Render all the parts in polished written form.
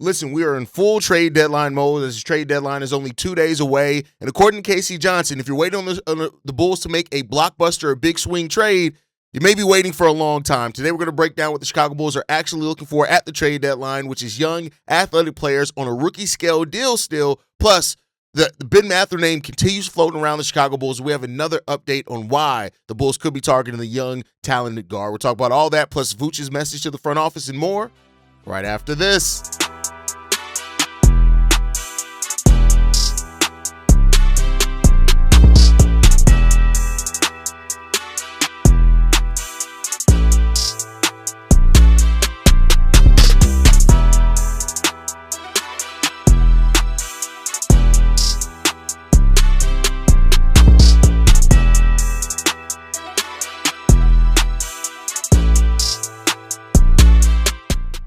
Listen, we are in full trade deadline mode. This trade deadline is only 2 days away. And according to Casey Johnson, if you're waiting on the Bulls to make a blockbuster or big swing trade, you may be waiting for a long time. Today, we're going to break down what the Chicago Bulls are actually looking for at the trade deadline, which is young, athletic players on a rookie scale deal still. Plus, the Ben Mathurin name continues floating around the Chicago Bulls. We have another update on why the Bulls could be targeting the young, talented guard. We'll talk about all that, plus Vucevic's message to the front office and more right after this.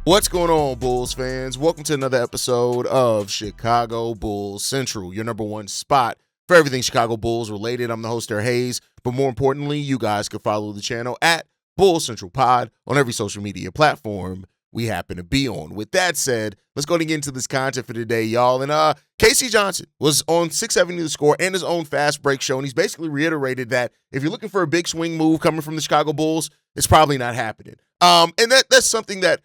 What's going on, Bulls fans? Welcome to another episode of Chicago Bulls Central, your number one spot for everything Chicago Bulls related. I'm the host, Darren Hayes, but more importantly, you guys can follow the channel at Bulls Central Pod on every social media platform we happen to be on. With that said, let's go and get into this content for today, y'all. And Casey Johnson was on 670 The Score and his own Fast Break show, and he's basically reiterated that if you're looking for a big swing move coming from the Chicago Bulls, it's probably not happening. And that's something that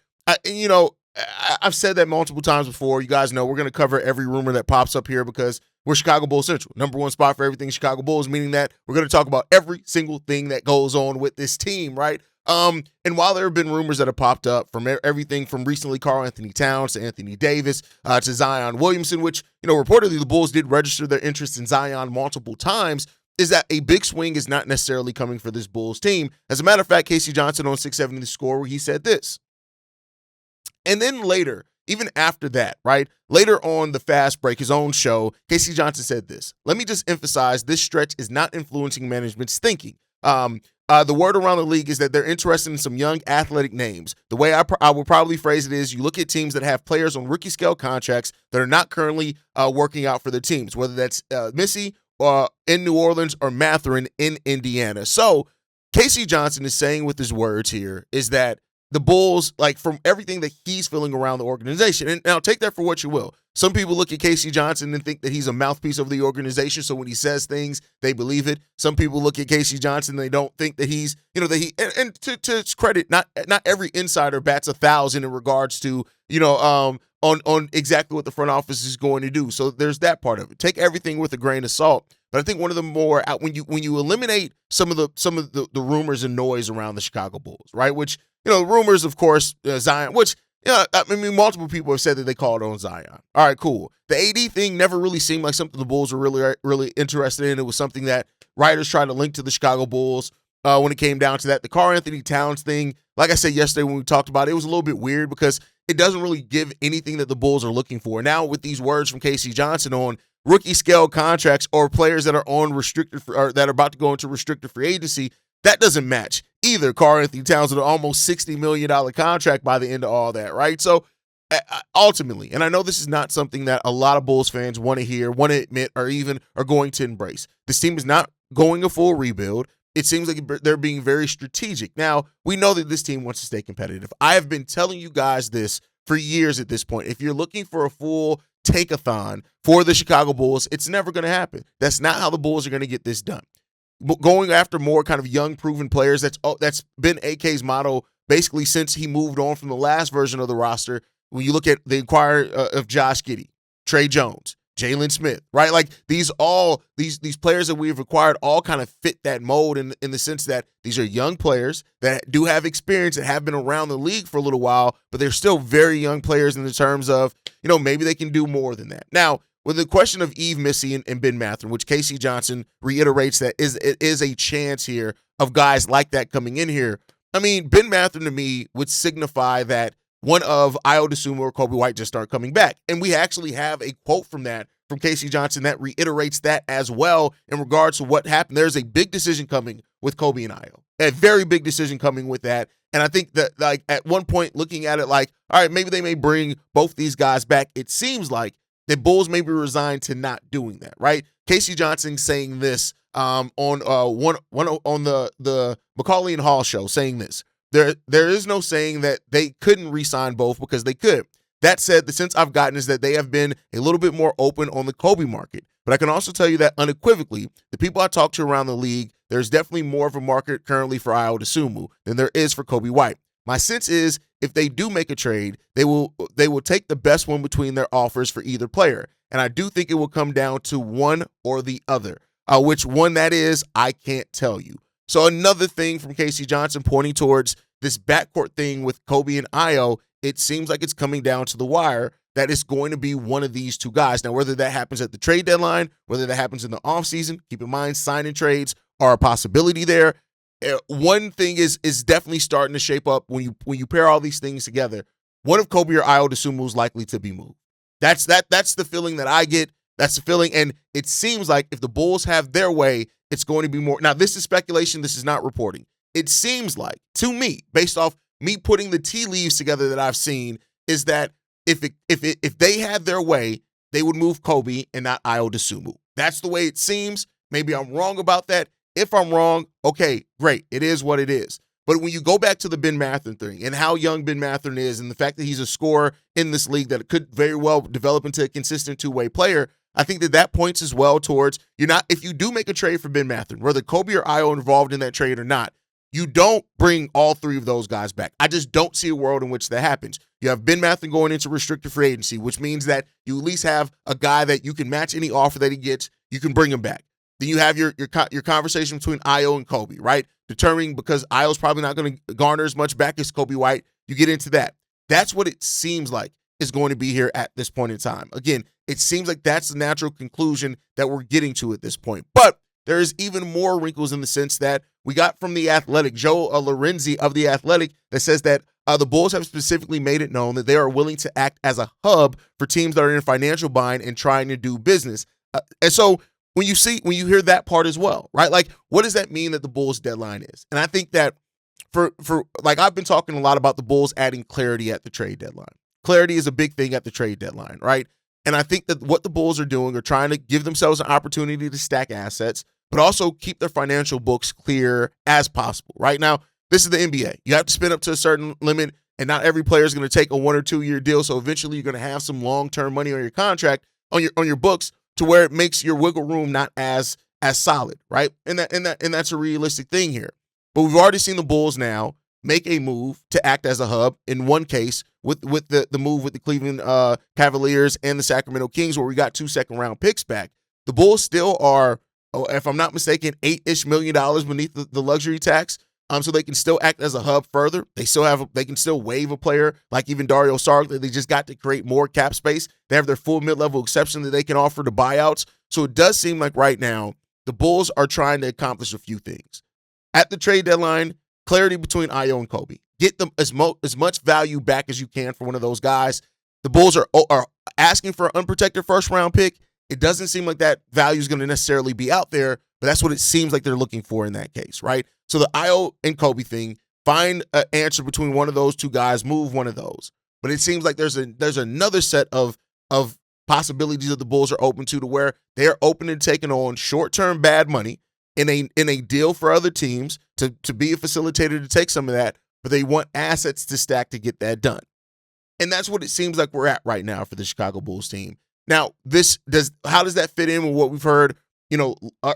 I've said that multiple times before. You guys know we're going to cover every rumor that pops up here because we're Chicago Bulls Central, number one spot for everything Chicago Bulls, meaning that we're going to talk about every single thing that goes on with this team, right? And while there have been rumors that have popped up from everything from recently Karl-Anthony Towns to Anthony Davis to Zion Williamson, which, reportedly the Bulls did register their interest in Zion multiple times, is that a big swing is not necessarily coming for this Bulls team. As a matter of fact, Casey Johnson on 670 The Score, where he said this. And then later, even after that, right, later on the Fast Break, his own show, Casey Johnson said this. Let me just emphasize this stretch is not influencing management's thinking. The word around the league is that they're interested in some young athletic names. The way I would probably phrase it is you look at teams that have players on rookie scale contracts that are not currently working out for their teams, whether that's Missi in New Orleans or Mathurin in Indiana. So Casey Johnson is saying with his words here is that the Bulls, like from everything that he's feeling around the organization, and now take that for what you will. Some people look at Casey Johnson and think that he's a mouthpiece of the organization, so when he says things, they believe it. Some people look at Casey Johnson and they don't think that he's, and to his credit, not every insider bats 1,000 in regards to, on exactly what the front office is going to do. So there's that part of it. Take everything with a grain of salt. But I think one of the more when you eliminate some of the rumors and noise around the Chicago Bulls, right? Which rumors, of course, Zion, which, multiple people have said that they called on Zion. All right, cool. The AD thing never really seemed like something the Bulls were really, really interested in. It was something that writers tried to link to the Chicago Bulls when it came down to that. The Karl-Anthony Towns thing, like I said yesterday when we talked about it, it was a little bit weird because it doesn't really give anything that the Bulls are looking for. Now, with these words from Casey Johnson on rookie scale contracts or players that are on restricted or that are about to go into restricted free agency, that doesn't match either. Karl-Anthony Towns with an almost $60 million contract by the end of all that, right? So ultimately, and I know this is not something that a lot of Bulls fans want to hear, want to admit, or even are going to embrace. This team is not going a full rebuild. It seems like they're being very strategic. Now, we know that this team wants to stay competitive. I have been telling you guys this for years at this point. If you're looking for a full take-a-thon for the Chicago Bulls, it's never going to happen. That's not how the Bulls are going to get this done. Going after more kind of young, proven players, that's been AK's motto basically since he moved on from the last version of the roster. When you look at the inquiry of Josh Giddey, Trey Jones, Jalen Smith, right? Like these players that we've acquired all kind of fit that mold in the sense that these are young players that do have experience that have been around the league for a little while, but they're still very young players in the terms of, maybe they can do more than that. Now, with the question of Missi and Ben Mathurin, which Casey Johnson reiterates that it is a chance here of guys like that coming in here. I mean, Ben Mathurin to me would signify that one of Dosunmu or Coby White just start coming back. And we actually have a quote from Casey Johnson that reiterates that as well in regards to what happened. There's a big decision coming with Coby and Io. A very big decision coming with that. And I think that like at one point looking at it like, all right, maybe they may bring both these guys back. It seems like the Bulls may be resigned to not doing that, right? Casey Johnson saying this on the Macaulay and Hall show, saying this. There is no saying that they couldn't re-sign both because they could. That said, the sense I've gotten is that they have been a little bit more open on the Coby market. But I can also tell you that unequivocally, the people I talk to around the league, there's definitely more of a market currently for Dosunmu than there is for Coby White. My sense is if they do make a trade, they will take the best one between their offers for either player. And I do think it will come down to one or the other. Which one that is, I can't tell you. So another thing from Casey Johnson pointing towards this backcourt thing with Coby and Ayo, it seems like it's coming down to the wire that it's going to be one of these two guys. Now, whether that happens at the trade deadline, whether that happens in the offseason, keep in mind signing trades are a possibility there. One thing is definitely starting to shape up when you pair all these things together. One of Coby or Dosunmu is likely to be moved. That's the feeling that I get. That's the feeling, and it seems like if the Bulls have their way, it's going to be more. Now, this is speculation. This is not reporting. It seems like, to me, based off me putting the tea leaves together that I've seen, is that if they had their way, they would move Coby and not Dosunmu. That's the way it seems. Maybe I'm wrong about that. If I'm wrong, okay, great. It is what it is. But when you go back to the Ben Mathurin thing and how young Ben Mathurin is and the fact that he's a scorer in this league that could very well develop into a consistent two-way player, I think that points as well towards if you do make a trade for Ben Mathurin, whether Coby or Ayo involved in that trade or not, you don't bring all three of those guys back. I just don't see a world in which that happens. You have Ben Mathurin going into restricted free agency, which means that you at least have a guy that you can match any offer that he gets. You can bring him back. Then you have your conversation between Ayo and Coby, right? Determining because Ayo's probably not going to garner as much back as Coby White. You get into that. That's what it seems like is going to be here at this point in time. Again, it seems like that's the natural conclusion that we're getting to at this point. But there is even more wrinkles in the sense that we got from The Athletic, Joe Lorenzi of The Athletic, that says that the Bulls have specifically made it known that they are willing to act as a hub for teams that are in financial bind and trying to do business. And so when you hear that part as well, right? Like, what does that mean that the Bulls deadline is? And I think that for I've been talking a lot about the Bulls adding clarity at the trade deadline. Clarity is a big thing at the trade deadline, right? And I think that what the Bulls are doing are trying to give themselves an opportunity to stack assets, but also keep their financial books clear as possible. Right now, this is the NBA. You have to spend up to a certain limit, and not every player is going to take a 1 or 2 year deal. So eventually, you're going to have some long-term money on your contract on your books to where it makes your wiggle room not as solid, right? And that's a realistic thing here. But we've already seen the Bulls now make a move to act as a hub in one case with the move with the Cleveland Cavaliers and the Sacramento Kings, where we got 2 second-round picks back. The Bulls still are, if I'm not mistaken, $8-ish million beneath the luxury tax. So they can still act as a hub further. They can still waive a player like even Dario Šarić that they just got to create more cap space. They have their full mid-level exception that they can offer to buyouts. So it does seem like right now the Bulls are trying to accomplish a few things. At the trade deadline, clarity between Ayo and Coby. Get them as much value back as you can for one of those guys. The Bulls are asking for an unprotected first-round pick. It doesn't seem like that value is going to necessarily be out there, but that's what it seems like they're looking for in that case, right? So the Ayo and Coby thing, find an answer between one of those two guys, move one of those. But it seems like there's another set of possibilities that the Bulls are open to where they're open to taking on short-term bad money in a deal for other teams to be a facilitator to take some of that, but they want assets to stack to get that done. And that's what it seems like we're at right now for the Chicago Bulls team. Now, how does that fit in with what we've heard,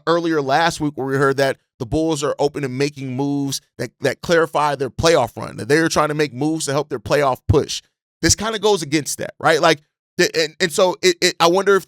earlier last week, where we heard that the Bulls are open to making moves that clarify their playoff run, that they're trying to make moves to help their playoff push. This kind of goes against that, right? Like, and so I wonder if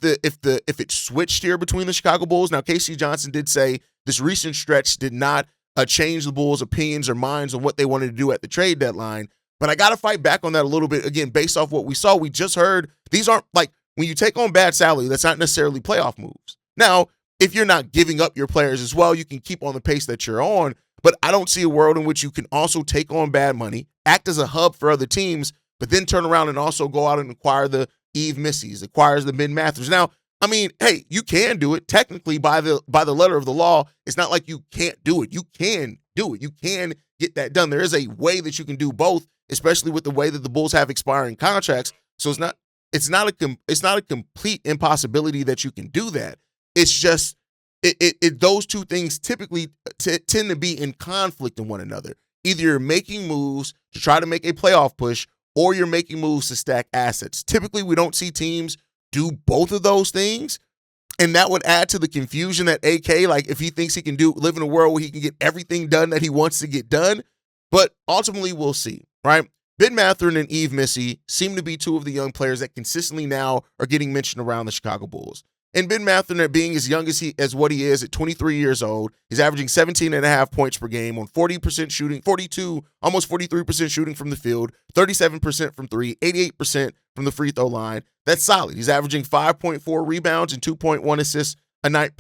it switched here between the Chicago Bulls. Now, Casey Johnson did say this recent stretch did not change the Bulls' opinions or minds on what they wanted to do at the trade deadline. But I got to fight back on that a little bit. Again, based off what we saw, we just heard these aren't like when you take on bad salary, that's not necessarily playoff moves. Now, if you're not giving up your players as well, you can keep on the pace that you're on. But I don't see a world in which you can also take on bad money, act as a hub for other teams, but then turn around and also go out and acquire the Missis, acquires the Ben Mathurin. Now, I mean, hey, you can do it. Technically, by the letter of the law, it's not like you can't do it. You can do it. You can get that done. There is a way that you can do both, especially with the way that the Bulls have expiring contracts. So it's not a complete impossibility that you can do that. It's just those two things typically tend to be in conflict in one another. Either you're making moves to try to make a playoff push, or you're making moves to stack assets. Typically, we don't see teams do both of those things, and that would add to the confusion that AK, like if he thinks he can live in a world where he can get everything done that he wants to get done. But ultimately, we'll see, right? Ben Mathurin and Missi seem to be two of the young players that consistently now are getting mentioned around the Chicago Bulls. And Ben Mathurin, being as young as what he is at 23 years old, he's averaging 17.5 points per game on 40% shooting, 42, almost 43% shooting from the field, 37% from three, 88% from the free throw line. That's solid. He's averaging 5.4 rebounds and 2.1 assists a night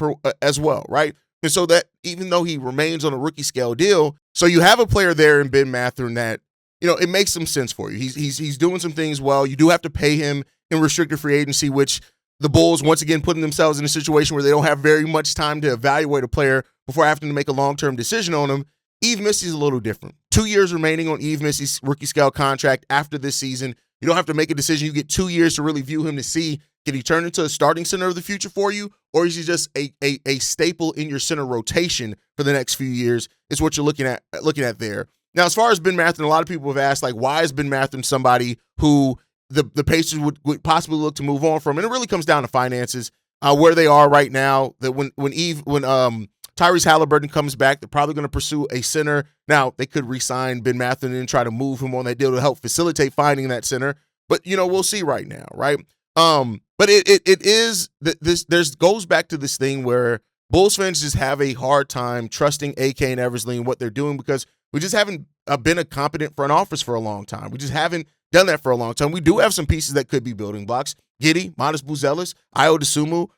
as well, right? And so that even though he remains on a rookie scale deal, so you have a player there in Ben Mathurin that, it makes some sense for you. He's doing some things well. You do have to pay him in restricted free agency, which the Bulls, once again, putting themselves in a situation where they don't have very much time to evaluate a player before having to make a long-term decision on him. Missi's a little different. 2 years remaining on Missi's rookie scale contract after this season. You don't have to make a decision. You get 2 years to really view him to see, can he turn into a starting center of the future for you, or is he just a staple in your center rotation for the next few years is what you're looking at there. Now, as far as Ben Mathurin, a lot of people have asked, like, why is Ben Mathurin somebody who the Pacers would possibly look to move on from? And it really comes down to finances, where they are right now. That when Tyrese Halliburton comes back, they're probably going to pursue a center. Now, they could re-sign Ben Mathurin and try to move him on that deal to help facilitate finding that center. But, we'll see right now, right? But it is this goes back to this thing where Bulls fans just have a hard time trusting AK and Eversley and what they're doing because we just haven't been a competent front office for a long time. We just haven't done that for a long time. We do have some pieces that could be building blocks. Giddey, Modest Buzelis, Dosunmu.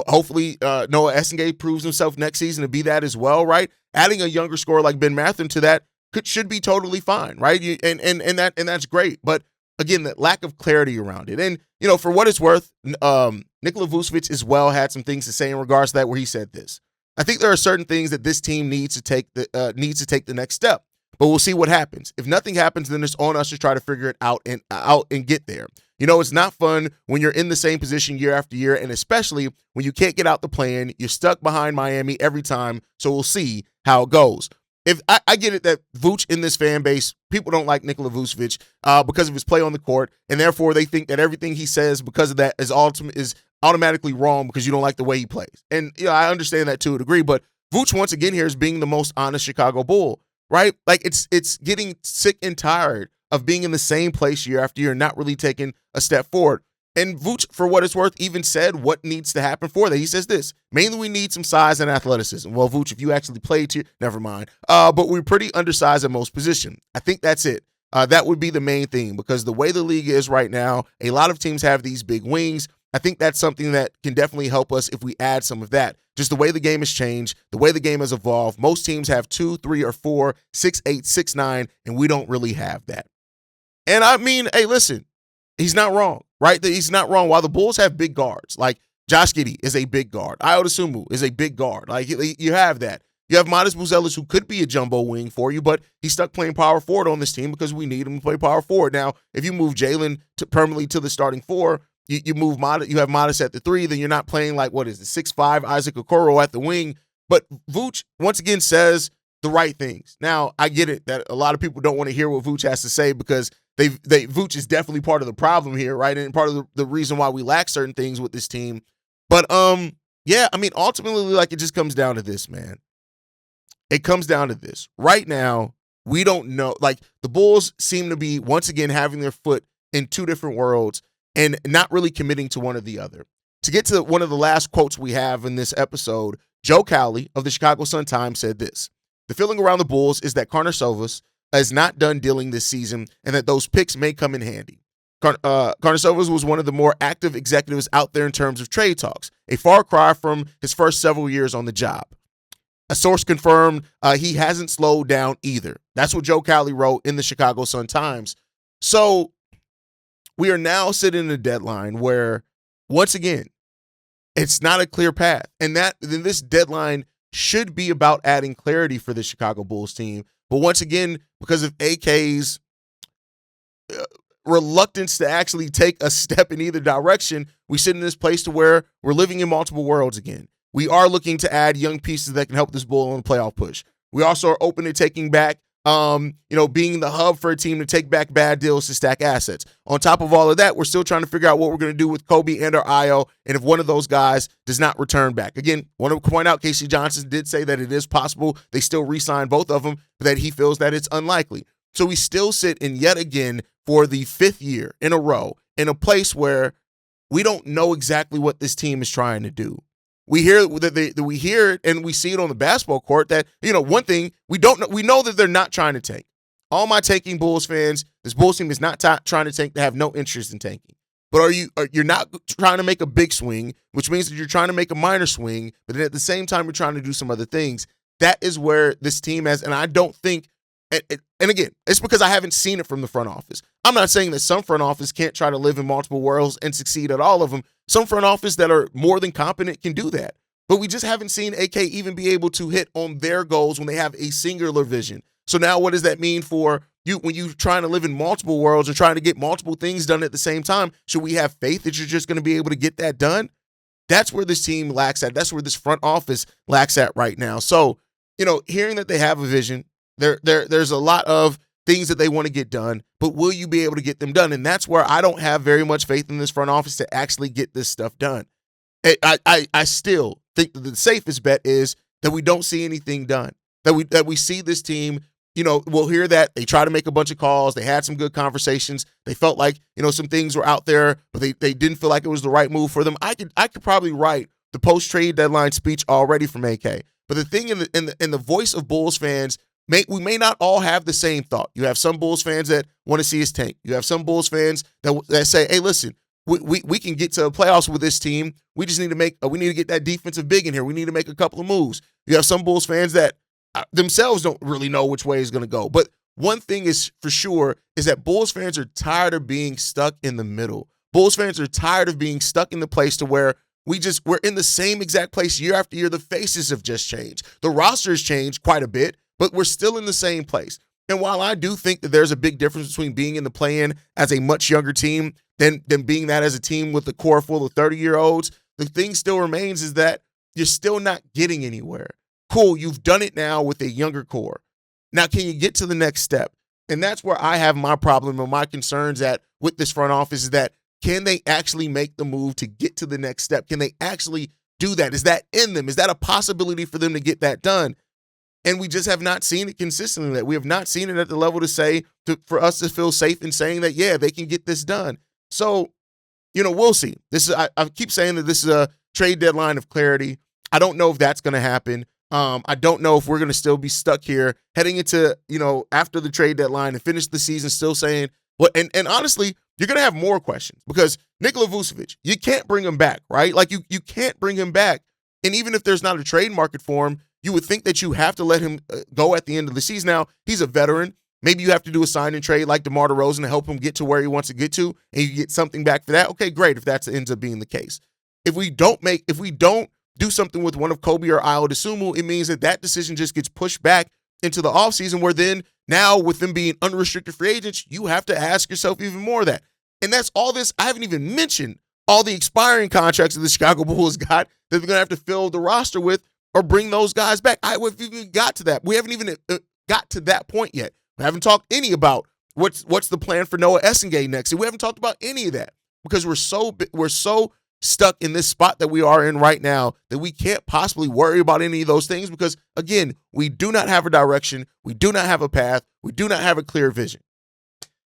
Hopefully Noah Essengate proves himself next season to be that as well, right? Adding a younger scorer like Ben Mathurin to that should be totally fine, right? And that's great. But again, that lack of clarity around it. And for what it's worth, Nikola Vučević as well had some things to say in regards to that, where he said this. I think there are certain things that this team needs to take the next step, but we'll see what happens. If nothing happens, then it's on us to try to figure it out and get there. It's not fun when you're in the same position year after year, and especially when you can't get out the plan. You're stuck behind Miami every time, so we'll see how it goes. If I get it that Vooch in this fan base, people don't like Nikola Vučević because of his play on the court, and therefore they think that everything he says because of that is automatically wrong because you don't like the way he plays. And I understand that to a degree, but Vooch once again here is being the most honest Chicago Bull, right? Like it's getting sick and tired of being in the same place year after year and not really taking a step forward. And Vooch, for what it's worth, even said what needs to happen for that. He says this: mainly we need some size and athleticism. Well, Vooch, if you actually played here, never mind. But we're pretty undersized at most positions. I think that's it. That would be the main thing, because the way the league is right now, a lot of teams have these big wings. I think that's something that can definitely help us if we add some of that. Just the way the game has changed, the way the game has evolved. Most teams have 2, 3, or 4, 6'8", 6'9", and we don't really have that. And I mean, hey, listen, he's not wrong, right? He's not wrong. While the Bulls have big guards, like Josh Giddey is a big guard. Dosunmu is a big guard. Like you have that. You have Modest Buzelis, who could be a jumbo wing for you, but he's stuck playing power forward on this team because we need him to play power forward. Now, if you move Jalen permanently to the starting four, you move Modest, you have Modest at the 3, then you're not playing like, 6'5" Isaac Okoro at the wing. But Vooch, once again, says the right things. Now, I get it that a lot of people don't want to hear what Vooch has to say because Vooch is definitely part of the problem here, right? And part of the reason why we lack certain things with this team. But, yeah, I mean, ultimately, like, it just comes down to this, man. It comes down to this. Right now, we don't know. Like, the Bulls seem to be, once again, having their foot in two different worlds and not really committing to one or the other. To get to one of the last quotes we have in this episode, Joe Cowley of the Chicago Sun-Times said this: "The feeling around the Bulls is that Karnišovas is not done dealing this season and that those picks may come in handy. Karnišovas was one of the more active executives out there in terms of trade talks, a far cry from his first several years on the job. A source confirmed he hasn't slowed down either." That's what Joe Cowley wrote in the Chicago Sun-Times. So we are now sitting in a deadline where, once again, it's not a clear path. And then this deadline should be about adding clarity for the Chicago Bulls team. But once again, because of AK's reluctance to actually take a step in either direction, we sit in this place to where we're living in multiple worlds again. We are looking to add young pieces that can help this Bull on the playoff push. We also are open to taking back being the hub for a team to take back bad deals to stack assets. On top of all of that, we're still trying to figure out what we're going to do with Coby and our IO, and if one of those guys does not return back. Again, want to point out Casey Johnson did say that it is possible they still re-sign both of them, but that he feels that it's unlikely. So we still sit in yet again for the 5th year in a row in a place where we don't know exactly what this team is trying to do. We hear that we hear it and we see it on the basketball court that, one thing we don't know, we know that they're not trying to tank. All my tanking Bulls fans, this Bulls team is not trying to tank. They have no interest in tanking. But you're not trying to make a big swing, which means that you're trying to make a minor swing, but then at the same time, you're trying to do some other things. That is where this team has, and I don't think, and again, it's because I haven't seen it from the front office. I'm not saying that some front office can't try to live in multiple worlds and succeed at all of them. Some front office that are more than competent can do that. But we just haven't seen AK even be able to hit on their goals when they have a singular vision. So now what does that mean for you when you're trying to live in multiple worlds or trying to get multiple things done at the same time? Should we have faith that you're just going to be able to get that done? That's where this team lacks at. That's where this front office lacks at right now. So, hearing that they have a vision, there's a lot of things that they want to get done, but will you be able to get them done? And that's where I don't have very much faith in this front office to actually get this stuff done. I still think that the safest bet is that we don't see anything done, that we see this team, we'll hear that they try to make a bunch of calls. They had some good conversations. They felt like, some things were out there, but they didn't feel like it was the right move for them. I could probably write the post-trade deadline speech already from AK. But the thing in the voice of Bulls fans, we may not all have the same thought. You have some Bulls fans that want to see us tank. You have some Bulls fans that say, hey, listen, we can get to the playoffs with this team. We just need to get that defensive big in here. We need to make a couple of moves. You have some Bulls fans that themselves don't really know which way it's going to go. But one thing is for sure is that Bulls fans are tired of being stuck in the middle. Bulls fans are tired of being stuck in the place to where we're in the same exact place year after year. The faces have just changed. The roster has changed quite a bit, but we're still in the same place. And while I do think that there's a big difference between being in the play-in as a much younger team than being that as a team with a core full of 30-year-olds, the thing still remains is that you're still not getting anywhere. Cool, you've done it now with a younger core. Now, can you get to the next step? And that's where I have my problem and my concerns with this front office is that can they actually make the move to get to the next step? Can they actually do that? Is that in them? Is that a possibility for them to get that done? And we just have not seen it consistently. That we have not seen it at the level for us to feel safe in saying that, yeah, they can get this done. So, we'll see. I keep saying that this is a trade deadline of clarity. I don't know if that's going to happen. I don't know if we're going to still be stuck here heading into, after the trade deadline and finish the season still saying, well, and honestly, you're going to have more questions because Nikola Vučević, you can't bring him back, right? Like you can't bring him back. And even if there's not a trade market for him, you would think that you have to let him go at the end of the season. Now, he's a veteran. Maybe you have to do a sign and trade like DeMar DeRozan to help him get to where he wants to get to, and you get something back for that. Okay, great, if that ends up being the case. If we don't do something with one of Coby or Dosunmu, it means that decision just gets pushed back into the offseason where then now with them being unrestricted free agents, you have to ask yourself even more of that. And that's all this. I haven't even mentioned all the expiring contracts that the Chicago Bulls got that they're going to have to fill the roster with or bring those guys back. We've even got to that. We haven't even got to that point yet. We haven't talked any about what's the plan for Noah Essengay next. And we haven't talked about any of that because we're so stuck in this spot that we are in right now that we can't possibly worry about any of those things because, again, we do not have a direction. We do not have a path. We do not have a clear vision.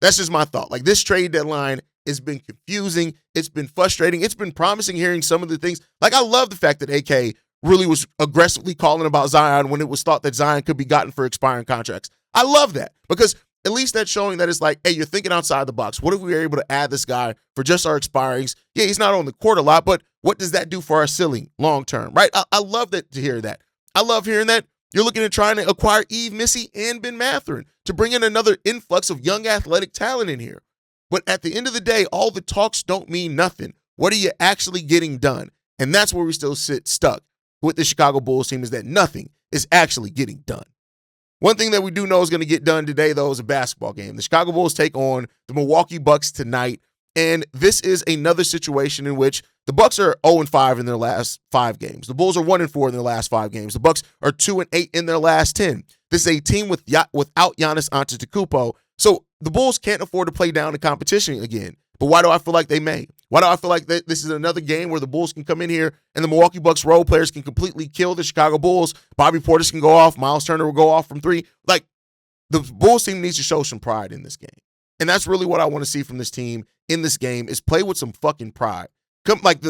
That's just my thought. Like, this trade deadline has been confusing. It's been frustrating. It's been promising hearing some of the things. Like, I love the fact that AK really was aggressively calling about Zion when it was thought that Zion could be gotten for expiring contracts. I love that because at least that's showing that it's like, hey, you're thinking outside the box. What if we were able to add this guy for just our expirings? Yeah, he's not on the court a lot, but what does that do for our ceiling long term, right? I love that to hear that. I love hearing that you're looking at trying to acquire Missi and Bennedict Mathurin to bring in another influx of young athletic talent in here. But at the end of the day, all the talks don't mean nothing. What are you actually getting done? And that's where we still sit stuck with the Chicago Bulls team is that nothing is actually getting done. One thing that we do know is going to get done today, though, is a basketball game. The Chicago Bulls take on the Milwaukee Bucks tonight. And this is another situation in which the Bucks are 0-5 in their last 5 games. The Bulls are 1-4 in their last 5 games. The Bucks are 2-8 in their last 10. This is a team without Giannis Antetokounmpo. So the Bulls can't afford to play down the competition again. But why do I feel like they may? Why do I feel like this is another game where the Bulls can come in here and the Milwaukee Bucks role players can completely kill the Chicago Bulls? Bobby Portis can go off. Miles Turner will go off from 3. Like, the Bulls team needs to show some pride in this game. And that's really what I want to see from this team in this game is play with some fucking pride. Come like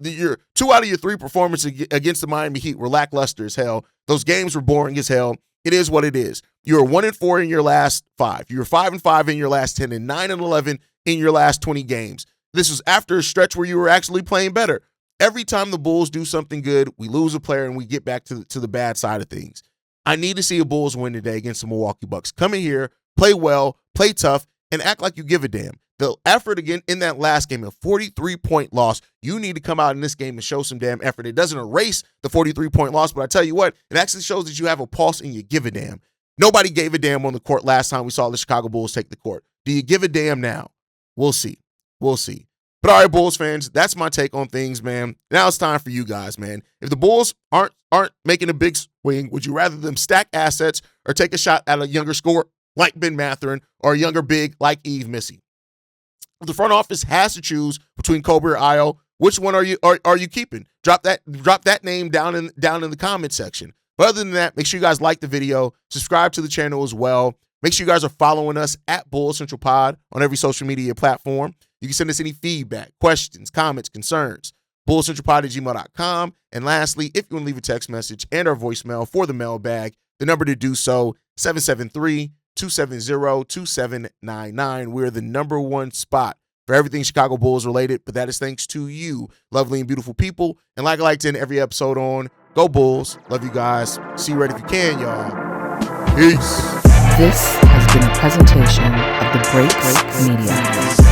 your 2 out of your 3 performances against the Miami Heat were lackluster as hell. Those games were boring as hell. It is what it is. You were 1-4 in your last 5. You were 5-5 in your last 10 and 9-11 in your last 20 games. This was after a stretch where you were actually playing better. Every time the Bulls do something good, we lose a player and we get back to the bad side of things. I need to see a Bulls win today against the Milwaukee Bucks. Come in here, play well, play tough, and act like you give a damn. The effort again in that last game, a 43-point loss, you need to come out in this game and show some damn effort. It doesn't erase the 43-point loss, but I tell you what, it actually shows that you have a pulse and you give a damn. Nobody gave a damn on the court last time we saw the Chicago Bulls take the court. Do you give a damn now? We'll see. We'll see. But all right, Bulls fans, that's my take on things, man. Now it's time for you guys, man. If the Bulls aren't making a big swing, would you rather them stack assets or take a shot at a younger scorer like Ben Mathurin or a younger big like Missi? If the front office has to choose between Coby or Io, which one are you keeping? Drop that name down in the comment section. But other than that, make sure you guys like the video, subscribe to the channel as well. Make sure you guys are following us at Bulls Central Pod on every social media platform. You can send us any feedback, questions, comments, concerns, bullscentralpod@gmail.com. And lastly, if you want to leave a text message and our voicemail for the mailbag, the number to do so, 773-270-2799. We're the #1 spot for everything Chicago Bulls related, but that is thanks to you, lovely and beautiful people. And like I like to end every episode on, go Bulls. Love you guys. See you right if you can, y'all. Peace. This has been a presentation of the Break Media.